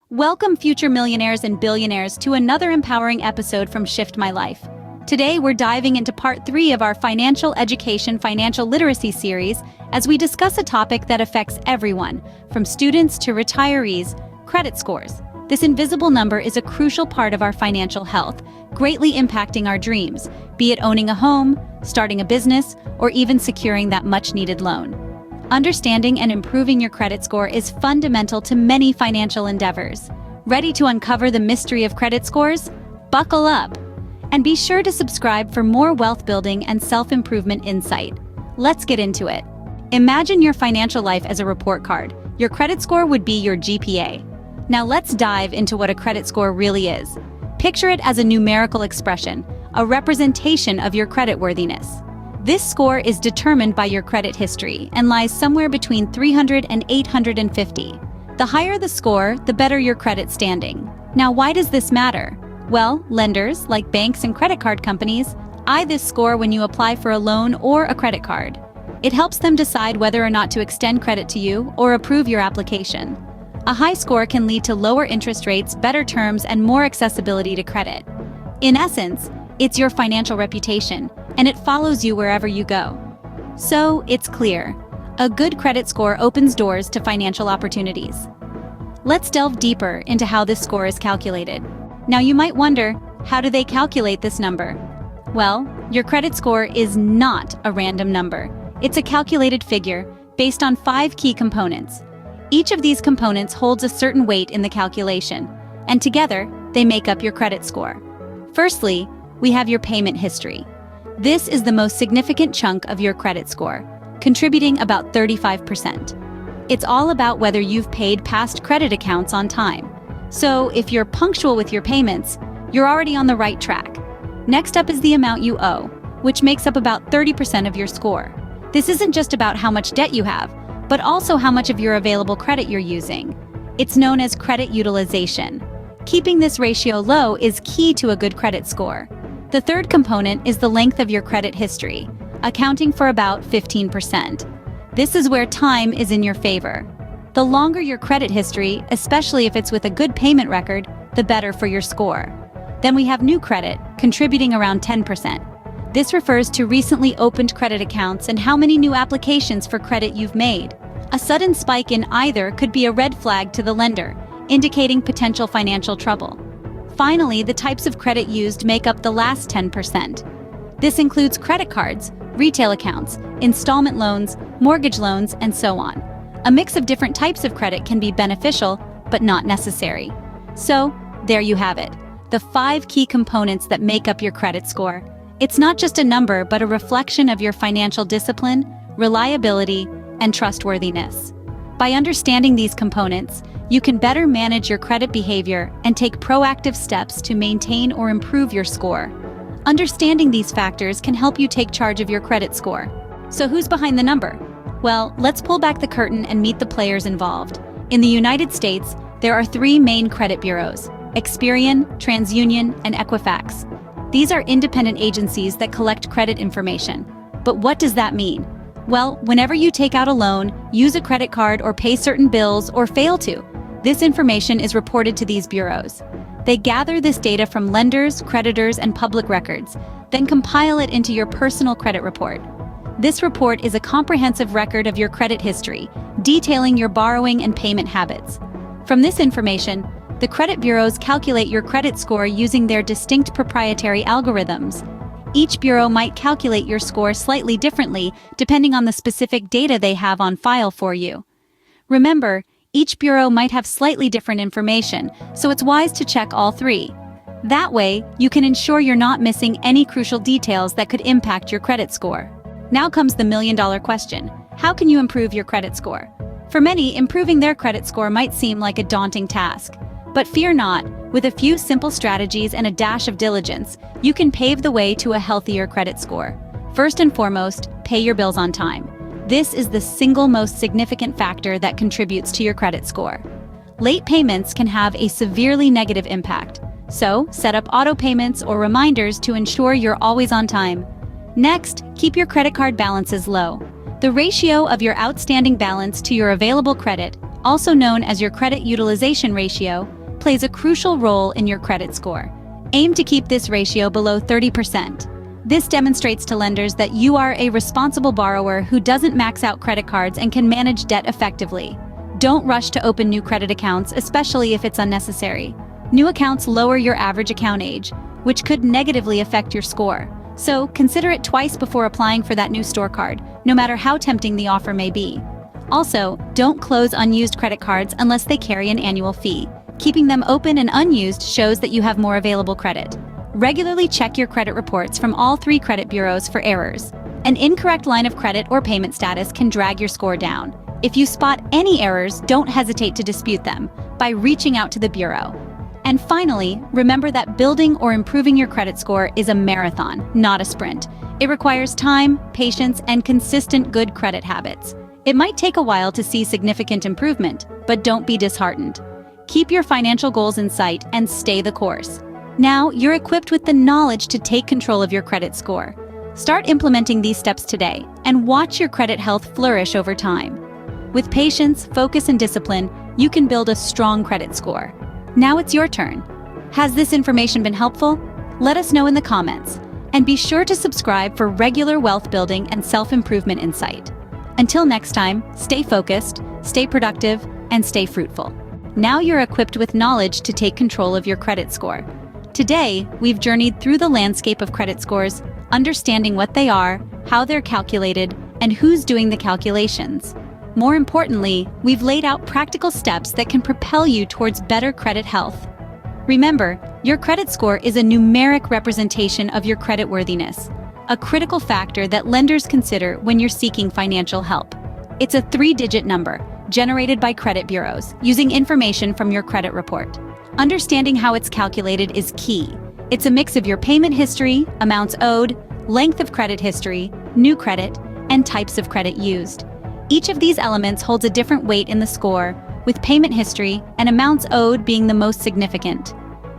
Welcome, future millionaires and billionaires, to another empowering episode from Shift My Life. Today, we're diving into part 3 of our financial education, financial literacy series as we discuss a topic that affects everyone, from students to retirees: credit scores. This invisible number is a crucial part of our financial health, greatly impacting our dreams, be it owning a home, starting a business, or even securing that much-needed loan. Understanding and improving your credit score is fundamental to many financial endeavors. Ready to uncover the mystery of credit scores? Buckle up! And be sure to subscribe for more wealth-building and self-improvement insight. Let's get into it. Imagine your financial life as a report card. Your credit score would be your GPA. Now let's dive into what a credit score really is. Picture it as a numerical expression, a representation of your creditworthiness. This score is determined by your credit history and lies somewhere between 300 and 850. The higher the score, the better your credit standing. Now, why does this matter? Well, lenders, like banks and credit card companies, eye this score when you apply for a loan or a credit card. It helps them decide whether or not to extend credit to you or approve your application. A high score can lead to lower interest rates, better terms, and more accessibility to credit. In essence, it's your financial reputation, and it follows you wherever you go. So, it's clear. A good credit score opens doors to financial opportunities. Let's delve deeper into how this score is calculated. Now you might wonder, how do they calculate this number? Well, your credit score is not a random number. It's a calculated figure based on 5 key components. Each of these components holds a certain weight in the calculation, and together, they make up your credit score. Firstly, we have your payment history. This is the most significant chunk of your credit score, contributing about 35%. It's all about whether you've paid past credit accounts on time. So if you're punctual with your payments, you're already on the right track. Next up is the amount you owe, which makes up about 30% of your score. This isn't just about how much debt you have, but also how much of your available credit you're using. It's known as credit utilization. Keeping this ratio low is key to a good credit score. The third component is the length of your credit history, accounting for about 15%. This is where time is in your favor. The longer your credit history, especially if it's with a good payment record, the better for your score. Then we have new credit, contributing around 10%. This refers to recently opened credit accounts and how many new applications for credit you've made. A sudden spike in either could be a red flag to the lender, indicating potential financial trouble. Finally, the types of credit used make up the last 10%. This includes credit cards, retail accounts, installment loans, mortgage loans, and so on. A mix of different types of credit can be beneficial, but not necessary. So, there you have it, the 5 key components that make up your credit score. It's not just a number, but a reflection of your financial discipline, reliability, and trustworthiness. By understanding these components, you can better manage your credit behavior and take proactive steps to maintain or improve your score. Understanding these factors can help you take charge of your credit score. So who's behind the number? Well, let's pull back the curtain and meet the players involved. In the United States, there are 3 main credit bureaus: Experian, TransUnion, and Equifax. These are independent agencies that collect credit information. But what does that mean? Well, whenever you take out a loan, use a credit card, or pay certain bills, or fail to, this information is reported to these bureaus. They gather this data from lenders, creditors, and public records, then compile it into your personal credit report. This report is a comprehensive record of your credit history, detailing your borrowing and payment habits. From this information, the credit bureaus calculate your credit score using their distinct proprietary algorithms. Each bureau might calculate your score slightly differently depending on the specific data they have on file for you. Remember, each bureau might have slightly different information, so it's wise to check all 3. That way, you can ensure you're not missing any crucial details that could impact your credit score. Now comes the million-dollar question: how can you improve your credit score? For many, improving their credit score might seem like a daunting task. But fear not, with a few simple strategies and a dash of diligence, you can pave the way to a healthier credit score. First and foremost, pay your bills on time. This is the single most significant factor that contributes to your credit score. Late payments can have a severely negative impact, so set up auto payments or reminders to ensure you're always on time. Next, keep your credit card balances low. The ratio of your outstanding balance to your available credit, also known as your credit utilization ratio, plays a crucial role in your credit score. Aim to keep this ratio below 30%. This demonstrates to lenders that you are a responsible borrower who doesn't max out credit cards and can manage debt effectively. Don't rush to open new credit accounts, especially if it's unnecessary. New accounts lower your average account age, which could negatively affect your score. So consider it twice before applying for that new store card, no matter how tempting the offer may be. Also, don't close unused credit cards unless they carry an annual fee. Keeping them open and unused shows that you have more available credit. Regularly check your credit reports from all 3 credit bureaus for errors. An incorrect line of credit or payment status can drag your score down. If you spot any errors, don't hesitate to dispute them by reaching out to the bureau. And finally, remember that building or improving your credit score is a marathon, not a sprint. It requires time, patience, and consistent good credit habits. It might take a while to see significant improvement, but don't be disheartened. Keep your financial goals in sight and stay the course. Now, you're equipped with the knowledge to take control of your credit score. Start implementing these steps today and watch your credit health flourish over time. With patience, focus, and discipline, you can build a strong credit score. Now it's your turn. Has this information been helpful? Let us know in the comments. And be sure to subscribe for regular wealth building and self-improvement insight. Until next time, stay focused, stay productive, and stay fruitful. Now you're equipped with knowledge to take control of your credit score. Today, we've journeyed through the landscape of credit scores, understanding what they are, how they're calculated, and who's doing the calculations. More importantly, we've laid out practical steps that can propel you towards better credit health. Remember, your credit score is a numeric representation of your creditworthiness, a critical factor that lenders consider when you're seeking financial help. It's a 3-digit number, generated by credit bureaus, using information from your credit report. Understanding how it's calculated is key. It's a mix of your payment history, amounts owed, length of credit history, new credit, and types of credit used. Each of these elements holds a different weight in the score, with payment history and amounts owed being the most significant.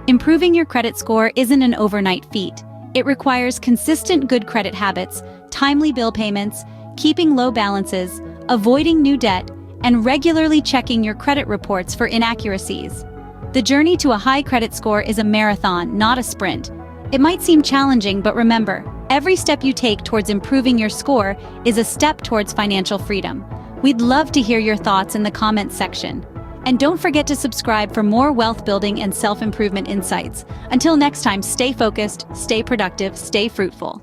Improving your credit score isn't an overnight feat. It requires consistent good credit habits, timely bill payments, keeping low balances, avoiding new debt, and regularly checking your credit reports for inaccuracies. The journey to a high credit score is a marathon, not a sprint. It might seem challenging, but remember, every step you take towards improving your score is a step towards financial freedom. We'd love to hear your thoughts in the comments section. And don't forget to subscribe for more wealth building and self-improvement insights. Until next time, stay focused, stay productive, stay fruitful.